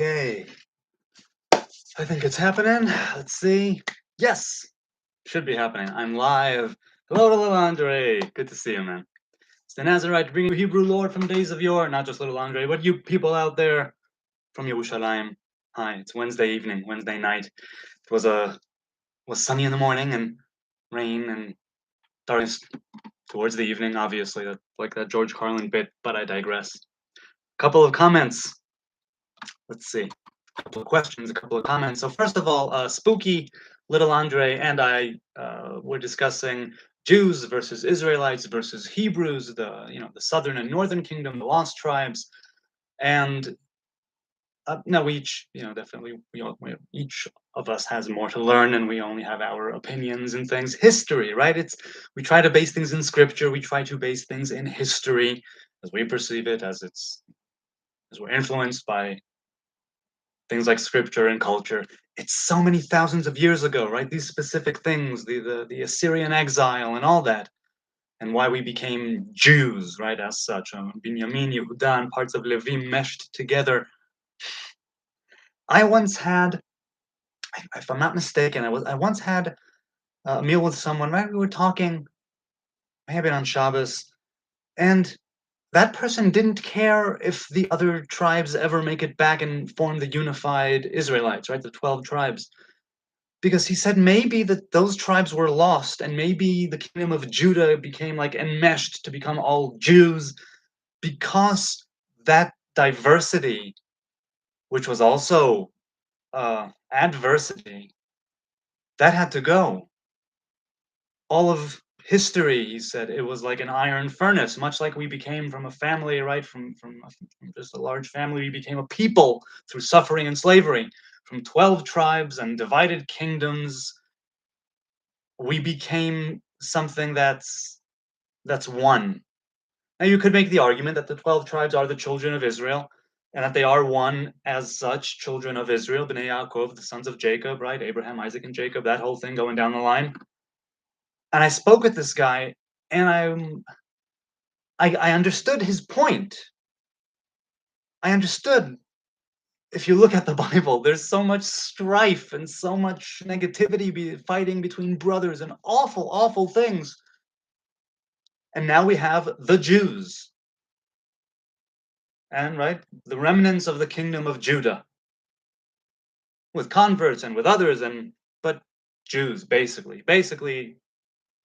Okay, I think it's happening. Let's see. Yes, should be happening. I'm live. Hello to little Andre. Good to see you, man. It's the Nazarite, bringing you Hebrew lore from days of yore. Not just little Andre, but you people out there from Yerushalayim. Hi, it's Wednesday evening, Wednesday night. It was sunny in the morning and rain and darkness towards the evening. Obviously, that like that George Carlin bit. But I digress. Couple of comments. Let's see. A couple of questions, a couple of comments. So first of all, Spooky, Little Andre, and I were discussing Jews versus Israelites versus Hebrews, the southern and northern kingdom, the lost tribes, and no, we each definitely each of us has more to learn, and we only have our opinions and things. History, right? We try to base things in scripture. We try to base things in history as we perceive it, as we're influenced by things like scripture and culture. It's so many thousands of years ago, right? These specific things, the Assyrian exile and all that, and why we became Jews, right? As such, Binyamin, Yehuda, and parts of Levim meshed together. I once had, if I'm not mistaken, I once had a meal with someone, right? We were talking, maybe on Shabbos, and that person didn't care if the other tribes ever make it back and form the unified Israelites, right? The 12 tribes. Because he said maybe that those tribes were lost and maybe the kingdom of Judah became like enmeshed to become all Jews because that diversity, which was also adversity, that had to go. All of history, he said, it was like an iron furnace, much like we became from a family, right? From just a large family, we became a people through suffering and slavery. From 12 tribes and divided kingdoms, we became something that's one. Now you could make the argument that the 12 tribes are the children of Israel, and that they are one as such, children of Israel, Bnei Yaakov, the sons of Jacob, right? Abraham, Isaac, and Jacob, that whole thing going down the line. And I spoke with this guy, and I understood his point. I understood. If you look at the Bible, there's so much strife and so much negativity, fighting between brothers, and awful, awful things. And now we have the Jews, and right, the remnants of the kingdom of Judah, with converts and with others, but Jews, basically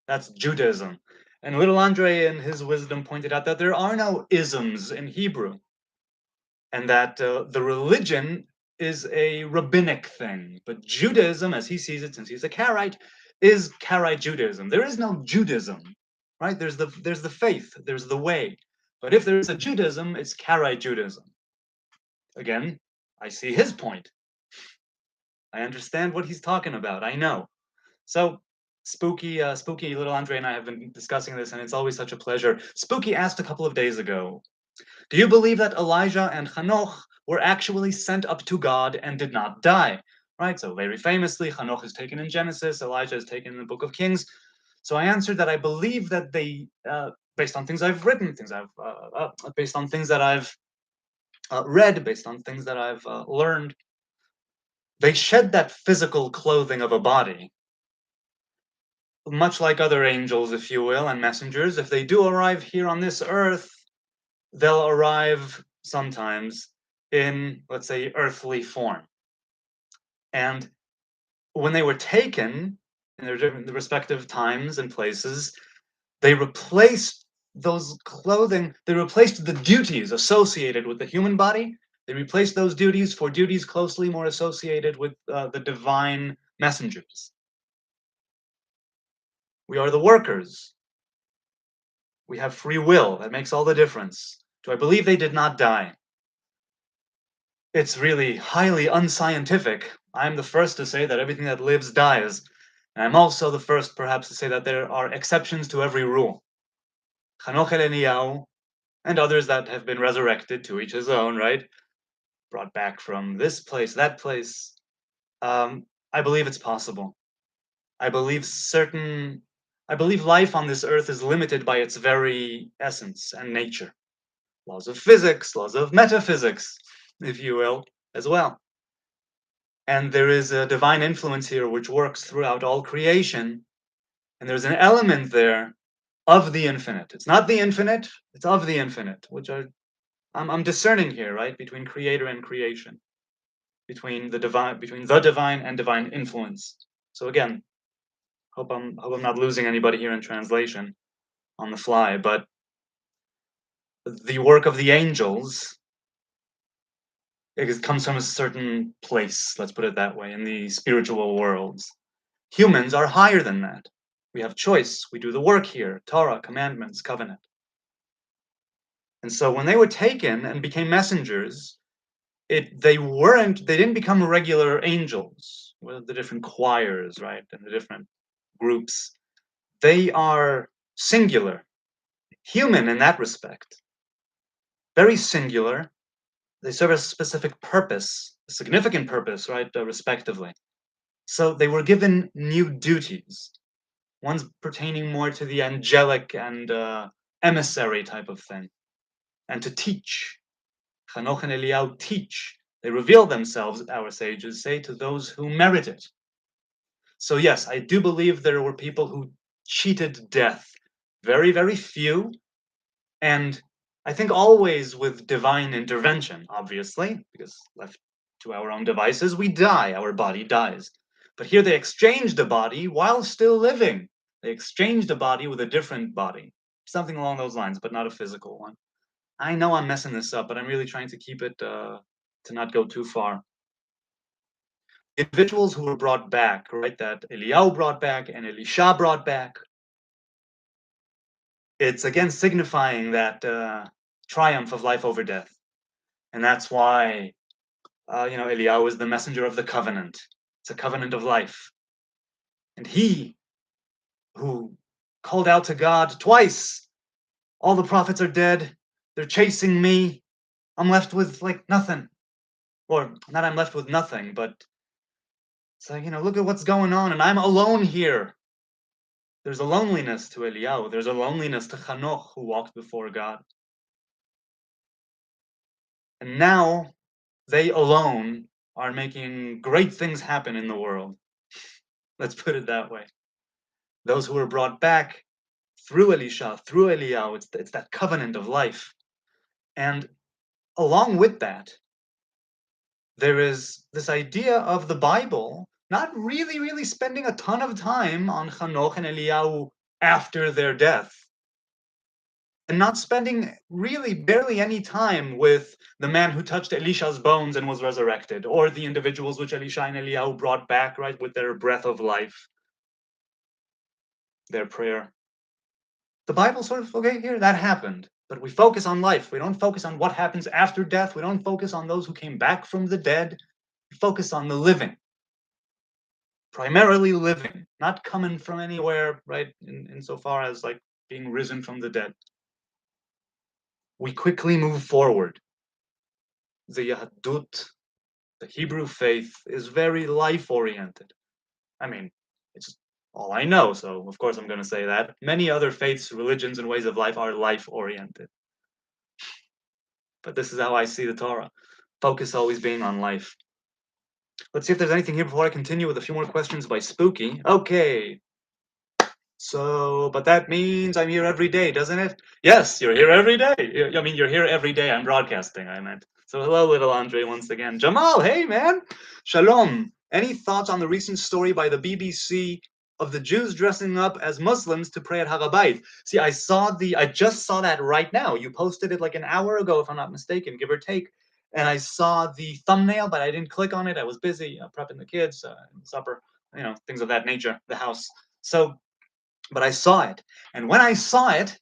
that's Judaism. And little Andre in his wisdom pointed out that there are no isms in Hebrew, and that the religion is a rabbinic thing, but Judaism, as he sees it, since he's a Karaite, is Karaite Judaism. There is no Judaism, right? There's the faith, there's the way. But if there is a Judaism, it's Karaite Judaism. Again, I see his point. I understand what he's talking about. I know. So, Spooky little Andre and I have been discussing this, and it's always such a pleasure. Spooky asked a couple of days ago, do you believe that Elijah and Hanoch were actually sent up to God and did not die? Right, so very famously, Hanoch is taken in Genesis, Elijah is taken in the Book of Kings. So I answered that I believe that they, based on things I've written, based on things that I've read, based on things that I've learned, they shed that physical clothing of a body. Much like other angels, if you will, and messengers, if they do arrive here on this earth, they'll arrive sometimes in, let's say, earthly form. And when they were taken in their different respective times and places, they replaced those clothing, they replaced the duties associated with the human body. They replaced those duties for duties closely more associated with the divine messengers. We are the workers. We have free will. That makes all the difference. Do I believe they did not die? It's really highly unscientific. I'm the first to say that everything that lives dies. And I'm also the first, perhaps, to say that there are exceptions to every rule. Chanoch el Eliyahu, and others that have been resurrected, to each his own, right? Brought back from this place, that place. I believe it's possible. I believe life on this earth is limited by its very essence and nature. Laws of physics, laws of metaphysics, if you will. as well. And there is a divine influence here which works throughout all creation. And there's an element there of the infinite. It's not the infinite, it's of the infinite, which I'm discerning here, right, between creator and creation, between the divine and divine influence. So again, hope I'm not losing anybody here in translation on the fly, but the work of the angels, it comes from a certain place, let's put it that way, in the spiritual worlds. Humans are higher than that. We have choice. We do the work here, Torah, commandments, covenant. And so when they were taken and became messengers, they didn't become regular angels with the different choirs, right, and the different groups. They are singular, human in that respect, very singular. They serve a specific purpose, a significant purpose, right, respectively. So they were given new duties, ones pertaining more to the angelic and emissary type of thing, and to teach. Chanoch and Eliyahu teach. They reveal themselves, our sages say, to those who merit it. So yes, I do believe there were people who cheated death. Very, very few. And I think always with divine intervention, obviously, because left to our own devices, we die, our body dies. But here they exchanged a body while still living. They exchanged a body with a different body. Something along those lines, but not a physical one. I know I'm messing this up, but I'm really trying to keep it to not go too far. Individuals who were brought back, right, that Eliyahu brought back and Elisha brought back, it's again signifying that triumph of life over death. And that's why, Eliyahu is the messenger of the covenant. It's a covenant of life. And he who called out to God twice, all the prophets are dead, they're chasing me, I'm left with like nothing. Or not I'm left with nothing, but it's like, look at what's going on, and I'm alone here. There's a loneliness to Eliyahu. There's a loneliness to Chanoch, who walked before God. And now they alone are making great things happen in the world. Let's put it that way. Those who were brought back through Elisha, through Eliyahu, it's that covenant of life. And along with that, there is this idea of the Bible not really, really spending a ton of time on Chanoch and Eliyahu after their death, and not spending really barely any time with the man who touched Elisha's bones and was resurrected, or the individuals which Elisha and Eliyahu brought back, right, with their breath of life, their prayer. The Bible sort of, okay, here, that happened. But we focus on life. We don't focus on what happens after death. We don't focus on those who came back from the dead. We focus on the living. Primarily living, not coming from anywhere, right, insofar as like being risen from the dead. We quickly move forward. The Yahadut, the Hebrew faith, is very life-oriented. I mean, it's all I know, so of course I'm going to say that. Many other faiths, religions, and ways of life are life-oriented. But this is how I see the Torah. Focus always being on life. Let's see if there's anything here before I continue with a few more questions by Spooky. Okay. So, but that means I'm here every day, doesn't it? Yes, you're here every day. I mean, you're here every day. I'm broadcasting, I meant. So hello, little Andre, once again. Jamal, hey, man. Shalom. Any thoughts on the recent story by the BBC of the Jews dressing up as Muslims to pray at Harabait? See, I just saw that right now. You posted it like an hour ago, if I'm not mistaken, give or take. And I saw the thumbnail, but I didn't click on it. I was busy prepping the kids, supper, things of that nature, the house. So, but I saw it. And when I saw it,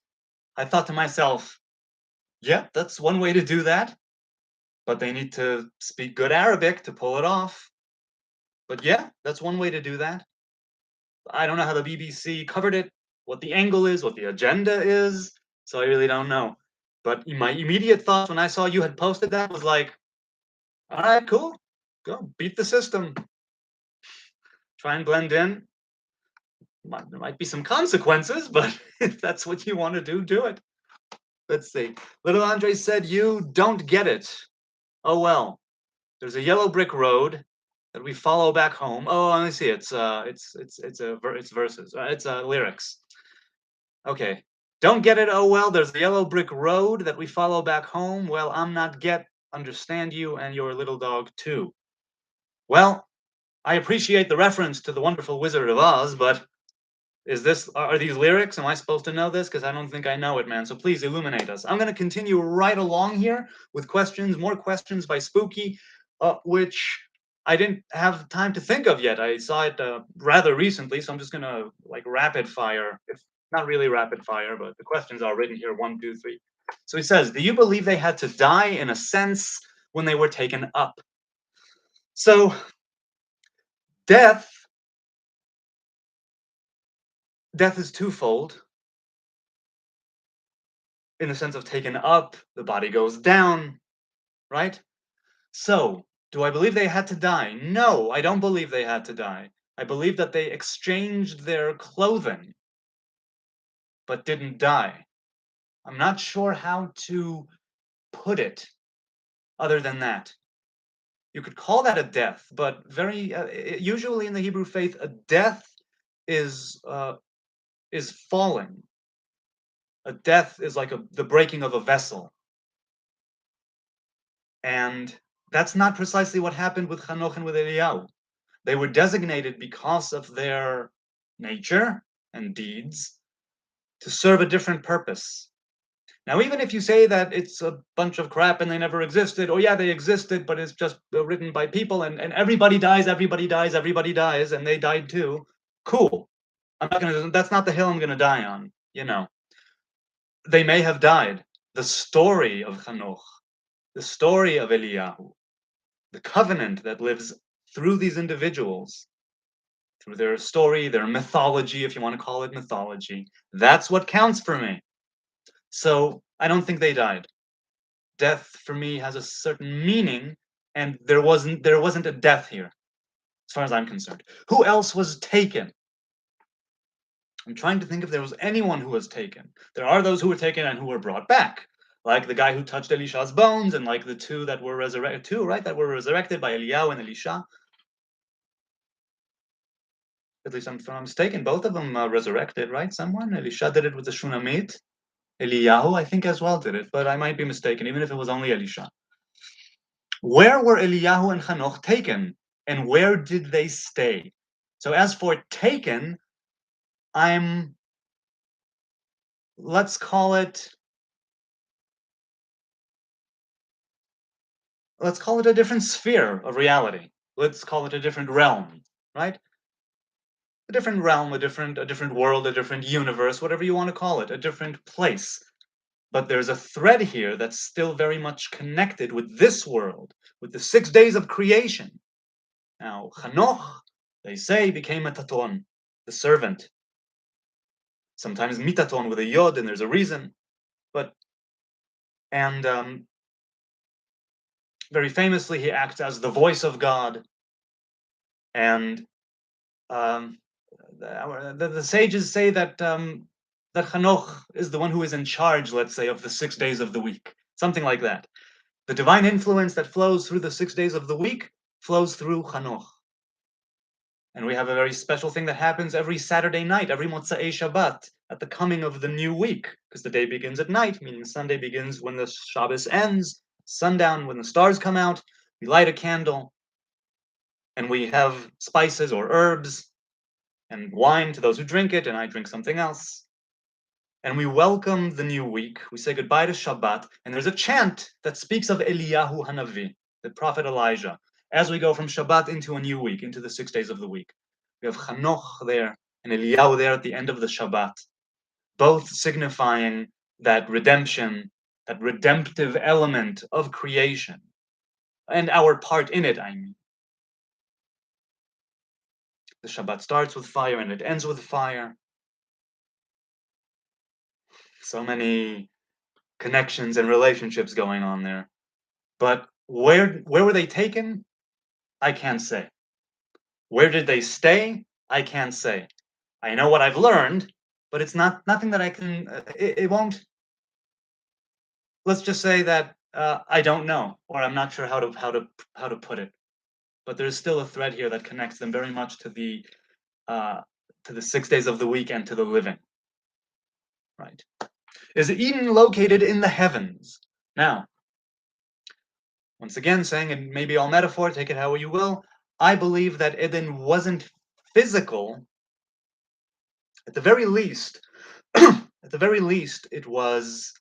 I thought to myself, yeah, that's one way to do that. But they need to speak good Arabic to pull it off. But yeah, that's one way to do that. I don't know how the BBC covered it, what the angle is, what the agenda is. So I really don't know. But my immediate thoughts when I saw you had posted that was like, all right, cool. Go beat the system. Try and blend in. There might be some consequences, but if that's what you want to do it. Let's see. Little Andre said, you don't get it. Oh well. There's a yellow brick road that we follow back home. Oh, let me see. It's verses. It's lyrics. Okay. Don't get it? Oh well. There's a yellow brick road that we follow back home. Well, I'm not get. Understand you and your little dog too. Well, I appreciate the reference to the wonderful Wizard of Oz, but are these lyrics? Am I supposed to know this? Because I don't think I know it, man. So please illuminate us. I'm going to continue right along here with questions, more questions by Spooky, which I didn't have time to think of yet. I saw it rather recently, so I'm just going to like rapid fire. If not really rapid fire, but the questions are written here, 1, 2, 3. So he says, do you believe they had to die in a sense when they were taken up? So death, death is twofold. In the sense of taken up, the body goes down, right? So, do I believe they had to die? No, I don't believe they had to die. I believe that they exchanged their clothing, but didn't die. I'm not sure how to put it other than that. You could call that a death, but usually in the Hebrew faith, a death is falling. A death is like the breaking of a vessel. And that's not precisely what happened with Hanoch and with Eliyahu. They were designated because of their nature and deeds to serve a different purpose. Now, even if you say that it's a bunch of crap and they never existed, or yeah, they existed, but it's just written by people and everybody dies, everybody dies, everybody dies, and they died too, cool. That's not the hill I'm gonna die on, you know. They may have died. The story of Hanoch, the story of Eliyahu, the covenant that lives through these individuals, through their story, their mythology, if you want to call it mythology. That's what counts for me. So I don't think they died. Death for me has a certain meaning, and there wasn't a death here, as far as I'm concerned. Who else was taken? I'm trying to think if there was anyone who was taken. There are those who were taken and who were brought back, like the guy who touched Elisha's bones, and like the two that were resurrected, right? That were resurrected by Eliyahu and Elisha. At least if I'm mistaken, both of them resurrected, right? Someone? Elisha did it with the Shunamit. Eliyahu, I think, as well did it, but I might be mistaken, even if it was only Elisha. Where were Eliyahu and Hanoch taken, and where did they stay? So as for taken, let's call it a different sphere of reality. Let's call it a different realm, right? A different realm, a different world, a different universe, whatever you want to call it, a different place. But there's a thread here that's still very much connected with this world, with the 6 days of creation. Now, Hanoch, they say, became a taton, the servant. Sometimes mitaton with a yod, and there's a reason. And very famously, he acts as the voice of God. And the sages say that that Hanoch is the one who is in charge, let's say, of the 6 days of the week, something like that. The divine influence that flows through the 6 days of the week flows through Hanoch. And we have a very special thing that happens every Saturday night, every Motzei Shabbat, at the coming of the new week, because the day begins at night, meaning Sunday begins when the Shabbos ends, sundown when the stars come out. We light a candle, and we have spices or herbs and wine to those who drink it, and I drink something else. And we welcome the new week. We say goodbye to Shabbat, and there's a chant that speaks of Eliyahu Hanavi, the prophet Elijah, as we go from Shabbat into a new week, into the 6 days of the week. We have Hanoch there and Eliyahu there at the end of the Shabbat, both signifying that redemption, that redemptive element of creation, and our part in it, I mean. The Shabbat starts with fire and it ends with fire. So many connections and relationships going on there. But where were they taken? I can't say. Where did they stay? I can't say. I know what I've learned, but it's nothing that I can. It won't. Let's just say that I don't know, or I'm not sure how to put it. But there's still a thread here that connects them very much uh, to the 6 days of the week and to the living. Right? Is Eden located in the heavens? Now, once again, saying it may be all metaphor, take it how you will. I believe that Eden wasn't physical. At the very least, at the very least, it was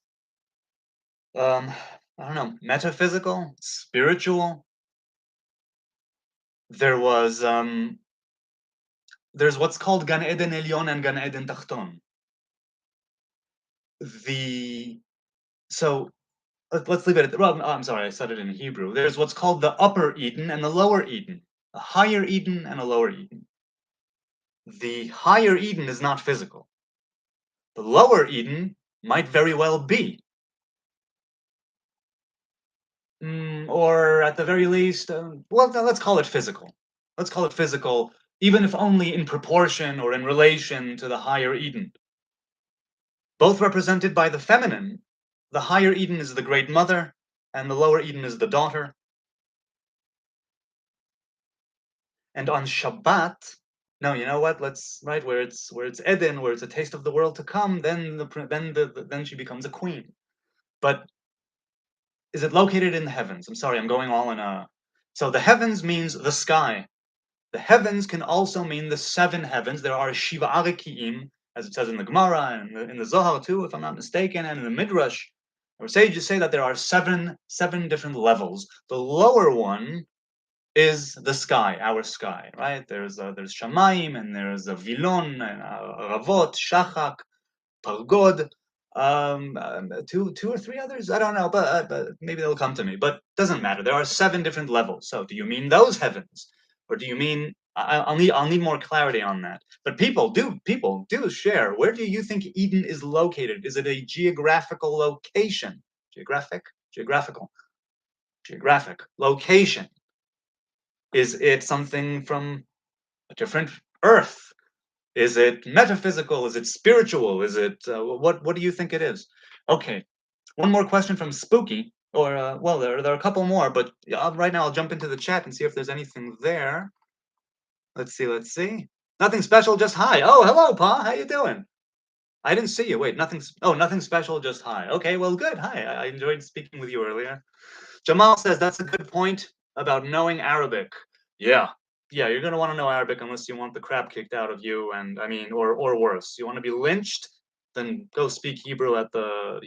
I don't know, metaphysical, spiritual. There was there's what's called Gan Eden Elyon and Gan Eden Tachton. The so let's leave it at, well, I'm sorry, I said it in Hebrew. There's what's called the upper Eden and the lower Eden, a higher Eden and a lower Eden. The higher Eden is not physical. The lower Eden might very well be. Or at the very least, well, let's call it physical. Let's call it physical, even if only in proportion or in relation to the higher Eden. Both represented by the feminine, the higher Eden is the great mother, and the lower Eden is the daughter. And on Shabbat, no, you know what? Let's right where it's Eden, where it's a taste of the world to come. Then she becomes a queen. But is it located in the heavens? I'm sorry, I'm going all in a. So the heavens means the sky. The heavens can also mean the seven heavens. There are Shiva Arikiim, as it says in the Gemara and in the Zohar too, if I'm not mistaken, and in the Midrash. Our sages say that there are seven different levels. The lower one is the sky, our sky, right? There's Shamayim, and there's Vilon, and Ravot, Shachak, Pargod, two or three others. I don't know, but maybe they'll come to me. But doesn't matter. There are seven different levels. So, do you mean those heavens, or do you mean? I'll need more clarity on that. But people do share. Where do you think Eden is located? Is it a geographical location? Geographic location. Is it something from a different Earth? Is it metaphysical? Is it spiritual? Is it what do you think it is? Okay, one more question from Spooky, or well, there are a couple more, but right now I'll jump into the chat and see if there's anything there. Let's see. Nothing special, just hi. Oh, hello, Pa. How you doing? I didn't see you. Wait, nothing. Oh, nothing special, just hi. Okay, well, good. Hi. I enjoyed speaking with you earlier. Jamal says that's a good point about knowing Arabic. Yeah, yeah, you're gonna want to know Arabic unless you want the crap kicked out of you, and I mean, or worse, you want to be lynched, then go speak Hebrew at the,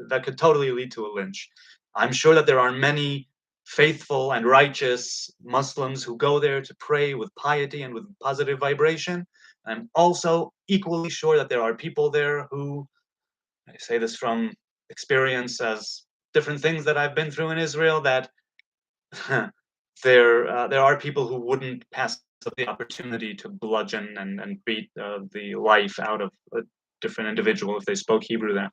that could totally lead to a lynch. I'm sure that there are many faithful and righteous Muslims who go there to pray with piety and with positive vibration. I'm also equally sure that there are people there who, I say this from experience as different things that I've been through in Israel, that there are people who wouldn't pass up the opportunity to bludgeon and beat the life out of a different individual if they spoke Hebrew there.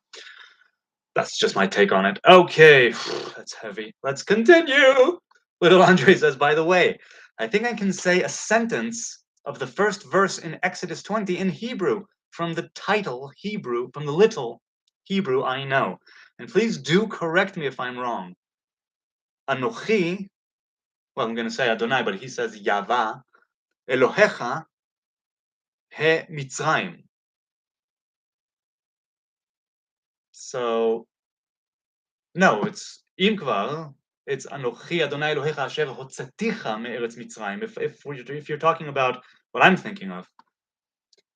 That's just my take on it. Okay, that's heavy. Let's continue. Little Andre says, by the way, I think I can say a sentence of the first verse in Exodus 20 in Hebrew from the title Hebrew, from the little Hebrew I know. And please do correct me if I'm wrong. Anochi, well, I'm going to say Adonai, but he says Yava, Elohecha, he Mitzrayim. So, no, it's Imkvar. It's Anochi Adonai Elohecha Asher Hotzaticha Me'eretz Mitzrayim. If you're talking about what I'm thinking of.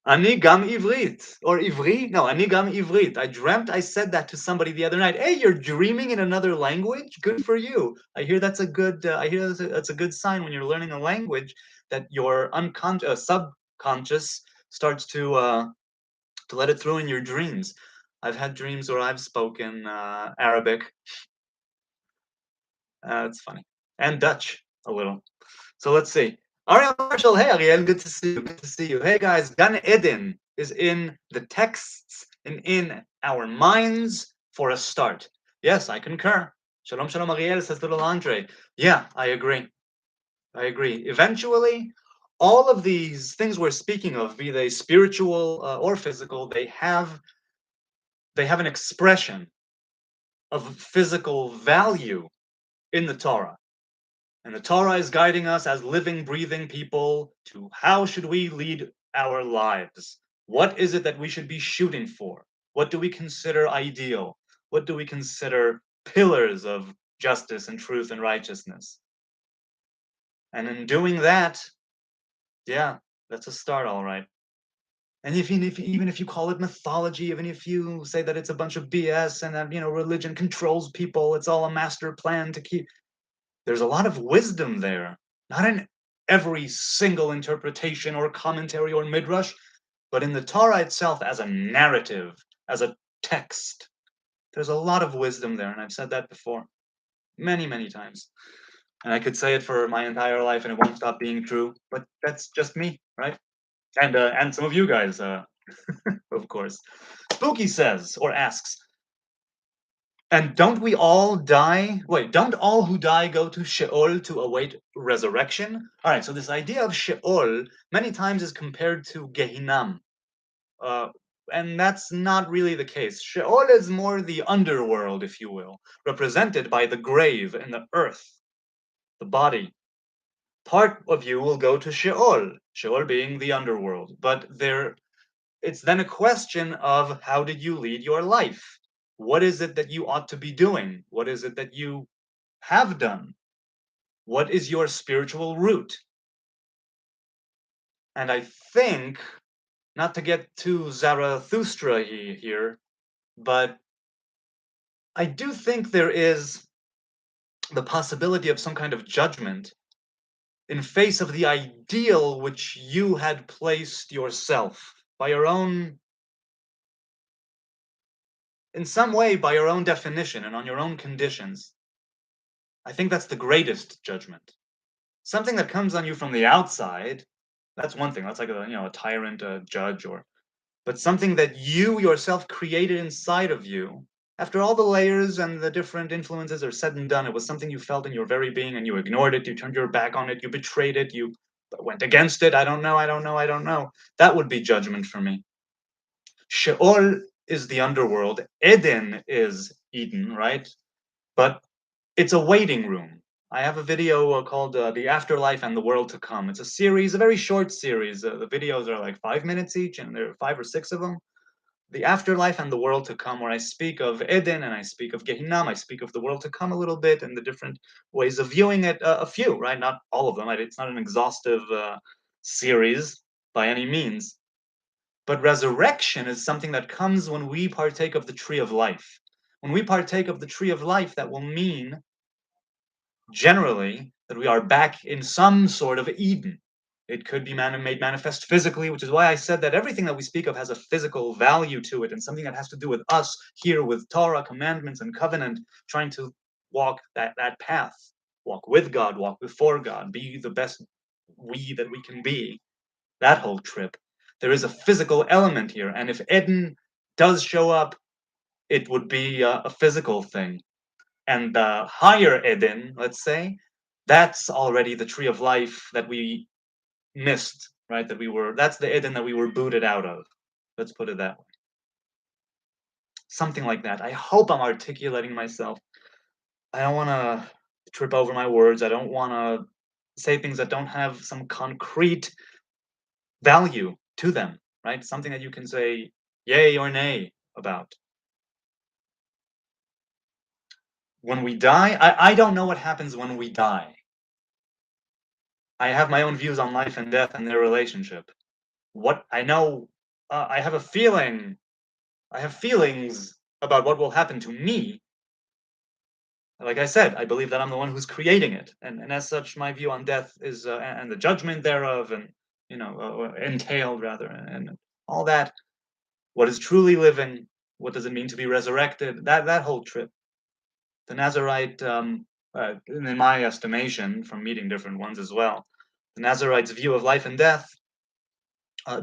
Ani gam ivrit, or ivri? No, ani gam ivrit. I dreamt I said that to somebody the other night. Hey, you're dreaming in another language? Good for you. I hear that's a good. I hear that's a good sign when you're learning a language, that your subconscious starts to let it through in your dreams. I've had dreams where I've spoken Arabic. It's funny, and Dutch a little. So let's see. Ariel Marshall, hey Ariel, good to see you. Good to see you. Hey guys, Gan Eden is in the texts and in our minds for a start. Yes, I concur. Shalom, shalom, Ariel, says little Andre. Yeah, I agree. I agree. Eventually, all of these things we're speaking of, be they spiritual or physical, they have an expression. of physical value in the Torah. And the Torah is guiding us as living, breathing people to how should we lead our lives? What is it that we should be shooting for? What do we consider ideal? What do we consider pillars of justice and truth and righteousness? And in doing that, yeah, that's a start, all right. And even if you call it mythology, even if you say that it's a bunch of BS and that religion controls people, it's all a master plan to keep. There's a lot of wisdom there, not in every single interpretation or commentary or midrash, but in the Torah itself as a narrative, as a text. There's a lot of wisdom there, and I've said that before many, many times. And I could say it for my entire life, and it won't stop being true. But that's just me, right? And some of you guys, of course. Spooky says or asks, and don't we all die? Wait, don't all who die go to Sheol to await resurrection? All right, so this idea of Sheol many times is compared to Gehinnom. Uh, and that's not really the case. Sheol is more the underworld, if you will, represented by the grave and the earth, the body. Part of you will go to Sheol, Sheol being the underworld. But it's then a question of how did you lead your life? What is it that you ought to be doing? What is it that you have done? What is your spiritual root? And I think, not to get too Zarathustra here, but I do think there is the possibility of some kind of judgment in face of the ideal which you had placed yourself by your own, in some way, by your own definition and on your own conditions. I think that's the greatest judgment. Something that comes on you from the outside, that's one thing. That's like a tyrant, a judge, but something that you yourself created inside of you. After all the layers and the different influences are said and done, it was something you felt in your very being, and you ignored it. You turned your back on it. You betrayed it. You went against it. I don't know. I don't know. I don't know. That would be judgment for me. Sheol is the underworld. Eden is Eden, right? But it's a waiting room. I have a video called The Afterlife and the World to Come. It's a series, a very short series. The videos are like 5 minutes each, and there are 5 or 6 of them. The Afterlife and the World to Come, where I speak of Eden and I speak of Gehinnom. I speak of the world to come a little bit and the different ways of viewing it. A few, right? Not all of them. It's not an exhaustive series by any means. But resurrection is something that comes when we partake of the tree of life. When we partake of the tree of life, that will mean generally that we are back in some sort of Eden. It could be made manifest physically, which is why I said that everything that we speak of has a physical value to it and something that has to do with us here with Torah, commandments, and covenant, trying to walk that path, walk with God, walk before God, be the best we that we can be. That whole trip. There is a physical element here, and if Eden does show up, it would be a physical thing. And the higher Eden, let's say, that's already the tree of life that we missed, right? That's the Eden that we were booted out of. Let's put it that way. Something like that. I hope I'm articulating myself. I don't want to trip over my words. I don't want to say things that don't have some concrete value to them, right? Something that you can say yay or nay about. When we die, I don't know what happens when we die. I have my own views on life and death and their relationship. What I know, I have a feeling, I have feelings about what will happen to me. Like I said, I believe that I'm the one who's creating it, and as such, my view on death is and the judgment thereof, and entailed rather, and all that. What is truly living? What does it mean to be resurrected? That whole trip. The Nazarite, in my estimation, from meeting different ones as well, the Nazarite's view of life and death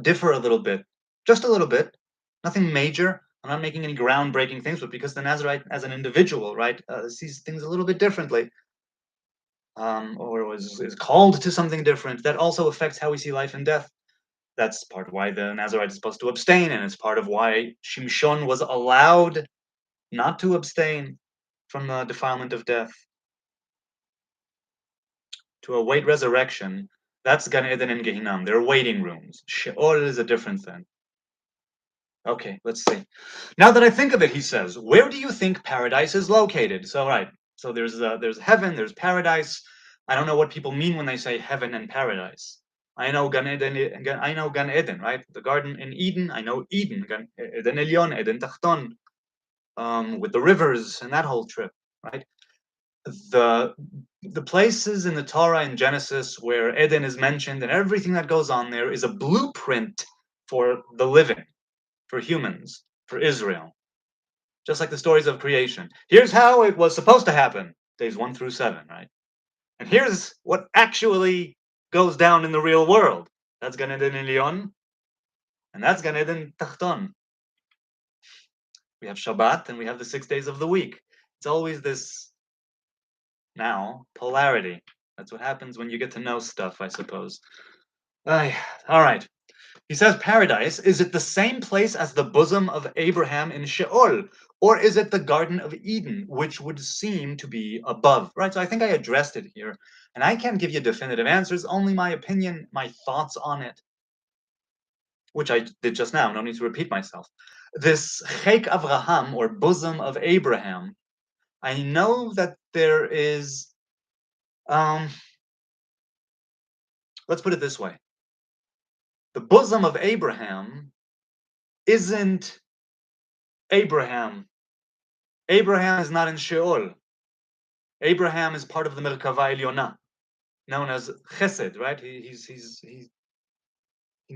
differ a little bit, just a little bit, nothing major. I'm not making any groundbreaking things, but because the Nazarite, as an individual, right, sees things a little bit differently, or is called to something different, that also affects how we see life and death. That's part of why the Nazarite is supposed to abstain, and it's part of why Shimshon was allowed not to abstain. from the defilement of death to await resurrection. That's Gan Eden and Gehinnom. They're waiting rooms. Sheol is a different thing. Okay, let's see. Now that I think of it, he says, where do you think paradise is located? So, right. So there's heaven, there's paradise. I don't know what people mean when they say heaven and paradise. I know Gan Eden, I know Gan Eden, right? The garden in Eden. I know Eden, Gan Eden Elyon, Eden Tachton, with the rivers and that whole trip, right? The the places in the Torah in Genesis where Eden is mentioned and everything that goes on there is a blueprint for the living, for humans, for Israel. Just like the stories of creation. Here's how it was supposed to happen, days 1 through 7, right? And here's what actually goes down in the real world. That's Gan Eden Elyon, and that's Gan Eden Tachton. We have Shabbat, and we have the 6 days of the week. It's always this, now, polarity. That's what happens when you get to know stuff, I suppose. All right. He says paradise, is it the same place as the bosom of Abraham in Sheol? Or is it the Garden of Eden, which would seem to be above? Right, so I think I addressed it here. And I can't give you definitive answers, only my opinion, my thoughts on it, which I did just now, no need to repeat myself. This Chek Avraham, or bosom of Abraham, I know that there is, let's put it this way. The bosom of Abraham isn't Abraham. Abraham is not in Sheol. Abraham is part of the Merkava Elyona, known as Chesed, right? He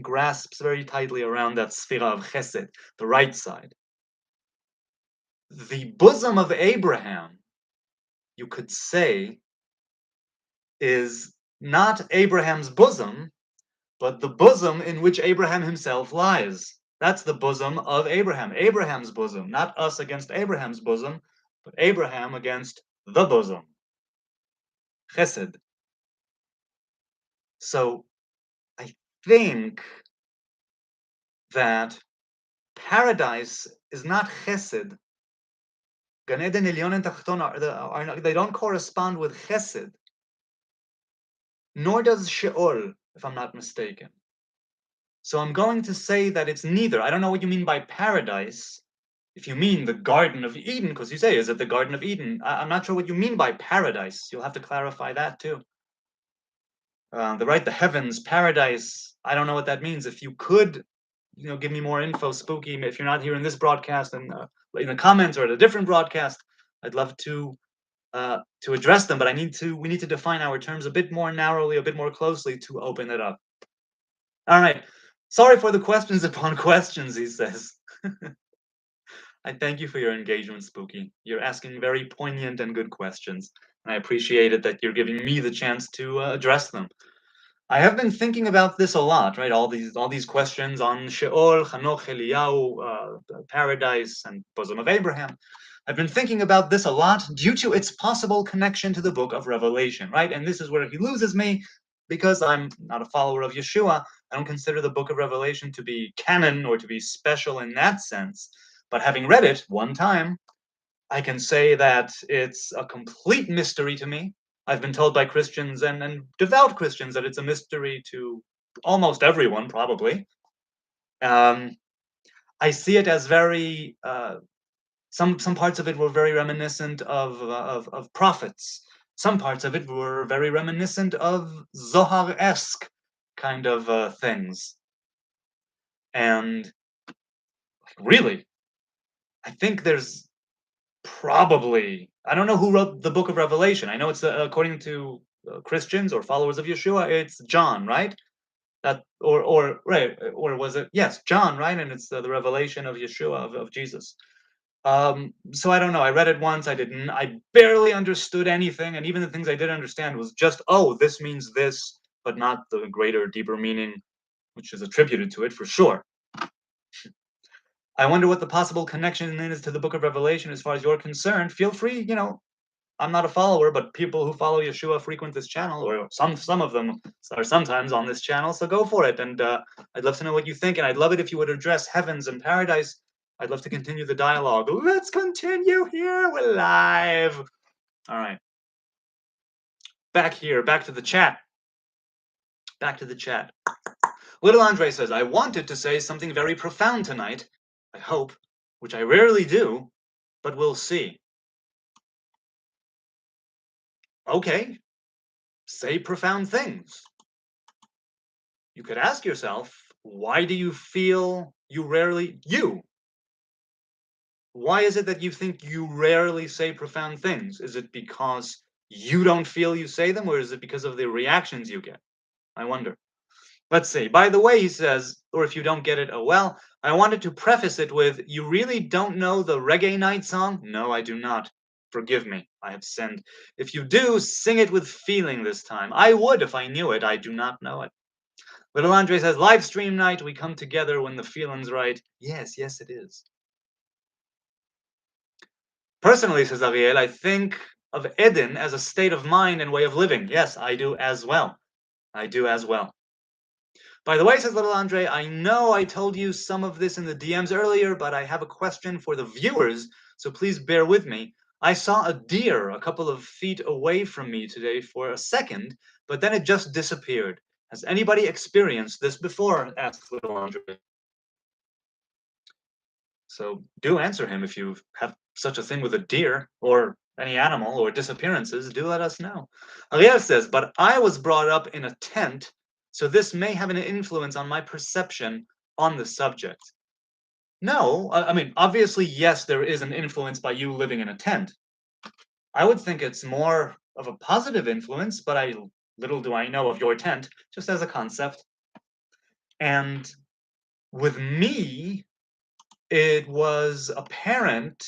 grasps very tightly around that sphera of Chesed, the right side. The bosom of Abraham, you could say, is not Abraham's bosom, but the bosom in which Abraham himself lies. That's the bosom of Abraham, Abraham's bosom, not us against Abraham's bosom, but Abraham against the bosom. Chesed. So I think that paradise is not chesed. Gan Eden Elyon and Tachton they don't correspond with chesed, nor does Sheol, if I'm not mistaken. So I'm going to say that it's neither. I don't know what you mean by paradise. If you mean the Garden of Eden, because you say, is it the Garden of Eden? I'm not sure what you mean by paradise. You'll have to clarify that too. The heavens, paradise. I don't know what that means. If you could, give me more info, Spooky. If you're not here in this broadcast, and in the comments or at a different broadcast, I'd love to address them. But we need to define our terms a bit more narrowly, a bit more closely to open it up. All right. Sorry for the questions upon questions, he says. I thank you for your engagement, Spooky. You're asking very poignant and good questions, and I appreciate it that you're giving me the chance to address them. I have been thinking about this a lot, right? All these questions on Sheol, Chanoch, Eliyahu, paradise, and bosom of Abraham. I've been thinking about this a lot due to its possible connection to the book of Revelation, right? And this is where he loses me, because I'm not a follower of Yeshua. I don't consider the book of Revelation to be canon or to be special in that sense. But having read it one time, I can say that it's a complete mystery to me. I've been told by Christians and devout Christians that it's a mystery to almost everyone, probably. I see it as very some parts of it were very reminiscent of prophets. Some parts of it were very reminiscent of Zohar-esque kind of things. And really, I think there's probably, I don't know who wrote the book of Revelation. I know it's according to Christians or followers of Yeshua, it's John, right? That or right, or was it, yes, John, right? And it's the revelation of Yeshua, of Jesus. So I don't know. I read it once. I barely understood anything, and even the things I did understand was just, oh, this means this, but not the greater, deeper meaning which is attributed to it for sure. I wonder what the possible connection is to the book of Revelation as far as you're concerned. Feel free, I'm not a follower, but people who follow Yeshua frequent this channel, or some of them are sometimes on this channel, so go for it. And I'd love to know what you think, and I'd love it if you would address heavens and paradise I'd love to continue the dialogue. Let's continue here. We're live. All right. Back here, back to the chat. Back to the chat. Little Andre says, I wanted to say something very profound tonight. I hope, which I rarely do, but we'll see. Okay, say profound things. You could ask yourself, why do you feel you rarely, why is it that you think you rarely say profound things? Is it because you don't feel you say them, or is it because of the reactions you get? I wonder. Let's see. By the way, he says, or if you don't get it, oh well, I wanted to preface it with, you really don't know the Reggae Night song? No, I do not. Forgive me, I have sinned. If you do, sing it with feeling this time. I would if I knew it. I do not know it. Little Andre says, live stream night, we come together when the feeling's right. Yes, yes, it is. Personally, says Ariel, I think of Eden as a state of mind and way of living. Yes, I do as well. I do as well. By the way, says Little Andre, I know I told you some of this in the DMs earlier, but I have a question for the viewers, so please bear with me. I saw a deer a couple of feet away from me today for a second, but then it just disappeared. Has anybody experienced this before? Asks Little Andre. So do answer him if you have such a thing with a deer or any animal or disappearances. Do let us know. Ariel says, but I was brought up in a tent, so this may have an influence on my perception on the subject. No, I mean, obviously, yes, there is an influence by you living in a tent. I would think it's more of a positive influence, but little do I know of your tent, just as a concept. And with me, it was apparent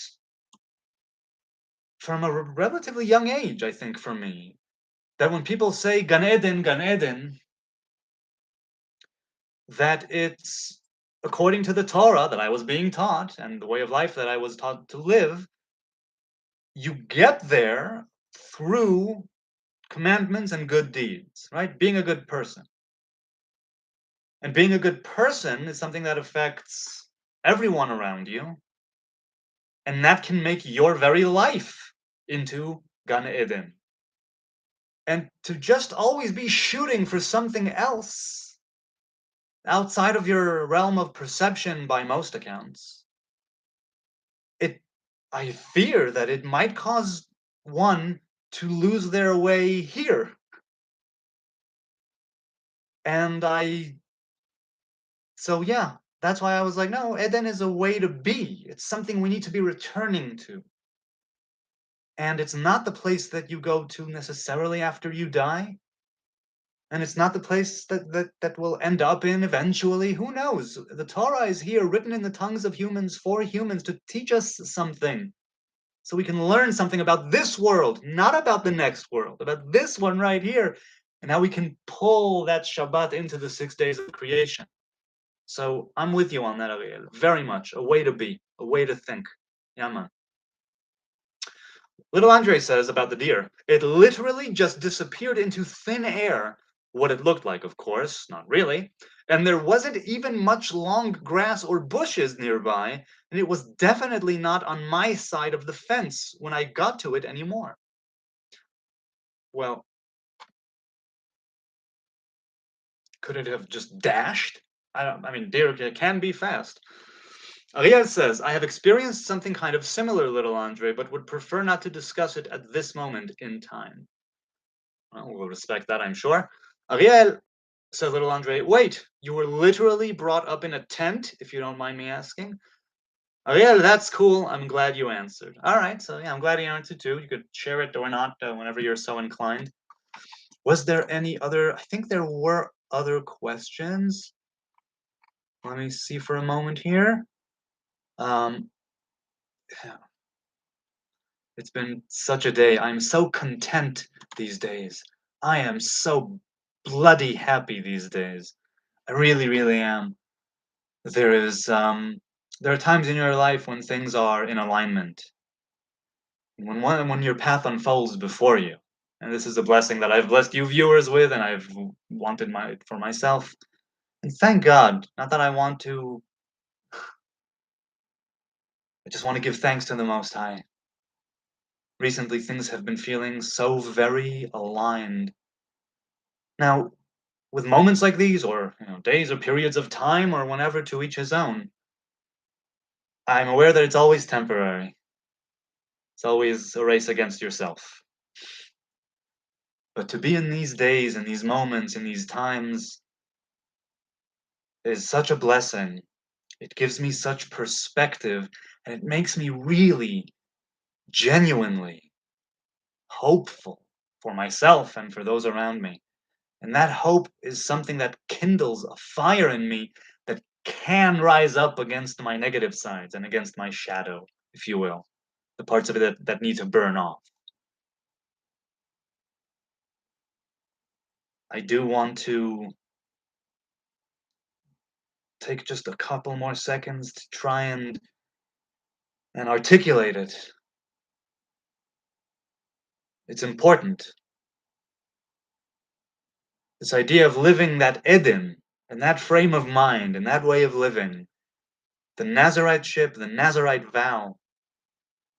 from a relatively young age, I think, for me, that when people say Gan Eden, that it's according to the Torah that I was being taught and the way of life that I was taught to live, you get there through commandments and good deeds, right? Being a good person. And being a good person is something that affects everyone around you, and that can make your very life into Gan Eden. And to just always be shooting for something else outside of your realm of perception by most accounts, I fear that it might cause one to lose their way here. And so yeah, that's why I was like, no, Eden is a way to be. It's something we need to be returning to. And it's not the place that you go to necessarily after you die. And it's not the place that will end up in eventually. Who knows? The Torah is here, written in the tongues of humans for humans, to teach us something. So we can learn something about this world, not about the next world, about this one right here. And how we can pull that Shabbat into the 6 days of creation. So I'm with you on that, Ariel. Very much. A way to be, a way to think. Yeah, man. Little Andre says about the deer, it literally just disappeared into thin air. What it looked like, of course, not really. And there wasn't even much long grass or bushes nearby, and it was definitely not on my side of the fence when I got to it anymore. Well, could it have just dashed? I mean, deer can be fast. Ariel says, I have experienced something kind of similar, Little Andre, but would prefer not to discuss it at this moment in time. Well, we'll respect that, I'm sure. Ariel, says Little Andre, wait, you were literally brought up in a tent, if you don't mind me asking? Ariel, that's cool. I'm glad you answered. All right, so yeah, I'm glad you answered too. You could share it or not whenever you're so inclined. Was there any other? I think there were other questions. Let me see for a moment here. Um, it's been such a day. I'm so content these days. I am so bloody happy these days. I really, really am. There is there are times in your life when things are in alignment. When your path unfolds before you. And this is a blessing that I've blessed you viewers with and I've wanted for myself. And thank God, not that I want to I just want to give thanks to the Most High. Recently, things have been feeling so very aligned. Now, with moments like these, or days or periods of time, or whenever to each his own, I'm aware that it's always temporary. It's always a race against yourself. But to be in these days, in these moments, in these times, is such a blessing. It gives me such perspective, and it makes me really, genuinely hopeful for myself and for those around me. And that hope is something that kindles a fire in me that can rise up against my negative sides and against my shadow, if you will, the parts of it that need to burn off. I do want to take just a couple more seconds to try and articulate it. It's important. This idea of living that Eden, and that frame of mind, and that way of living, the Nazariteship, the Nazarite vow,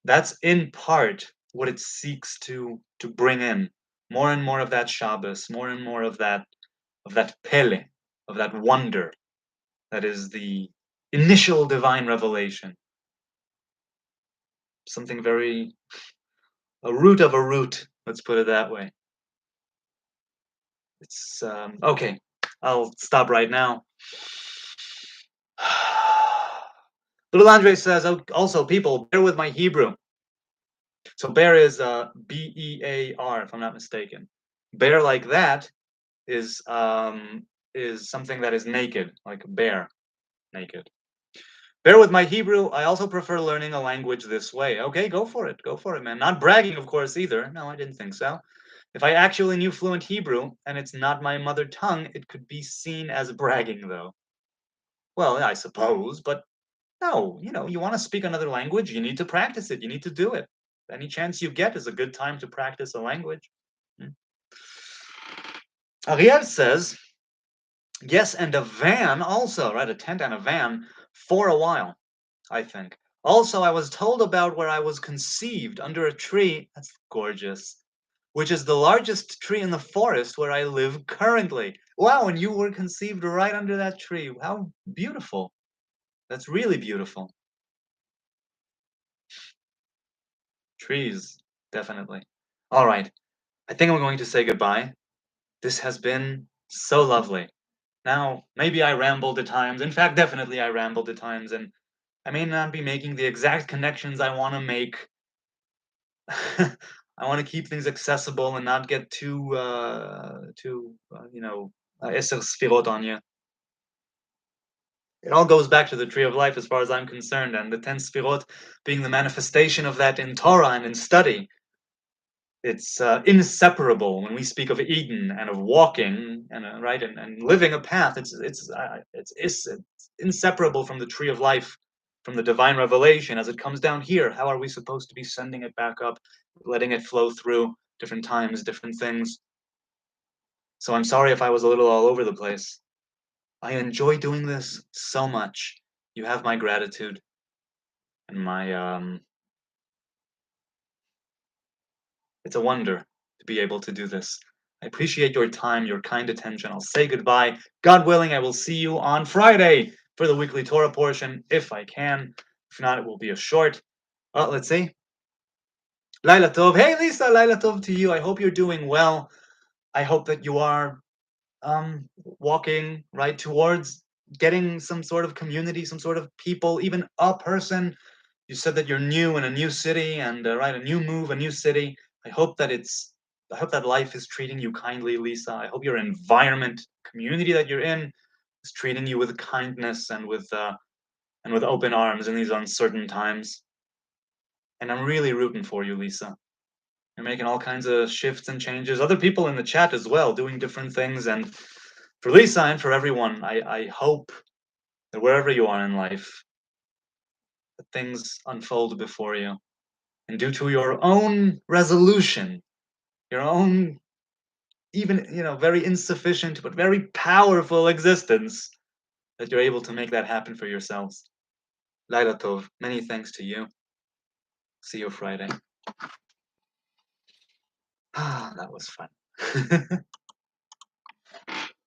that's in part what it seeks to bring in. More and more of that Shabbos, more and more of that Pele, of that wonder that is the initial divine revelation. Something very a root of a root, let's put it that way. It's okay. I'll stop right now. Little Andre says, also, people, bear with my Hebrew. So bear is Bear, if I'm not mistaken. Bear like that is something that is naked, like bear, naked. Bear with my Hebrew. I also prefer learning a language this way. Okay, go for it. Go for it, man. Not bragging, of course, either. No, I didn't think so. If I actually knew fluent Hebrew and it's not my mother tongue, it could be seen as bragging, though. Well, I suppose, but no, you want to speak another language, you need to practice it. You need to do it. Any chance you get is a good time to practice a language. Hmm. Ariel says, yes, and a van also, right? A tent and a van for a while, I think. Also, I was told about where I was conceived under a tree. That's gorgeous. Which is the largest tree in the forest where I live currently. Wow, and you were conceived right under that tree. How beautiful. That's really beautiful. Trees, definitely. All right. I think I'm going to say goodbye. This has been so lovely. Now, maybe I rambled at times. In fact, definitely I rambled at times, and I may not be making the exact connections I want to make. I want to keep things accessible and not get Esser Sfirot on you. It all goes back to the tree of life as far as I'm concerned, and the 10 Sfirot being the manifestation of that in Torah and in study. It's inseparable when we speak of Eden and of walking and right and living a path. It's inseparable from the tree of life, from the divine revelation as it comes down here. How are we supposed to be sending it back up, letting it flow through different times, different things? So I'm sorry if I was a little all over the place. I enjoy doing this so much. You have my gratitude and my it's a wonder to be able to do this. I appreciate your time, your kind attention. I'll say goodbye. God willing, I will see you on Friday for the weekly Torah portion, if I can. If not, it will be a short. Let's see. Laila Tov. Hey, Lisa, Laila Tov to you. I hope you're doing well. I hope that you are walking right towards getting some sort of community, some sort of people, even a person. You said that you're new in a new city and right, a new move, a new city. I hope that I hope that life is treating you kindly, Lisa. I hope your environment, community that you're in, is treating you with kindness and with open arms in these uncertain times. And I'm really rooting for you, Lisa. You're making all kinds of shifts and changes. Other people in the chat as well, doing different things. And for Lisa and for everyone, I hope that wherever you are in life, that things unfold before you. And due to your own resolution, your own even very insufficient but very powerful existence, that you're able to make that happen for yourselves. Laila Tov, many thanks to you. See you Friday. Ah, that was fun.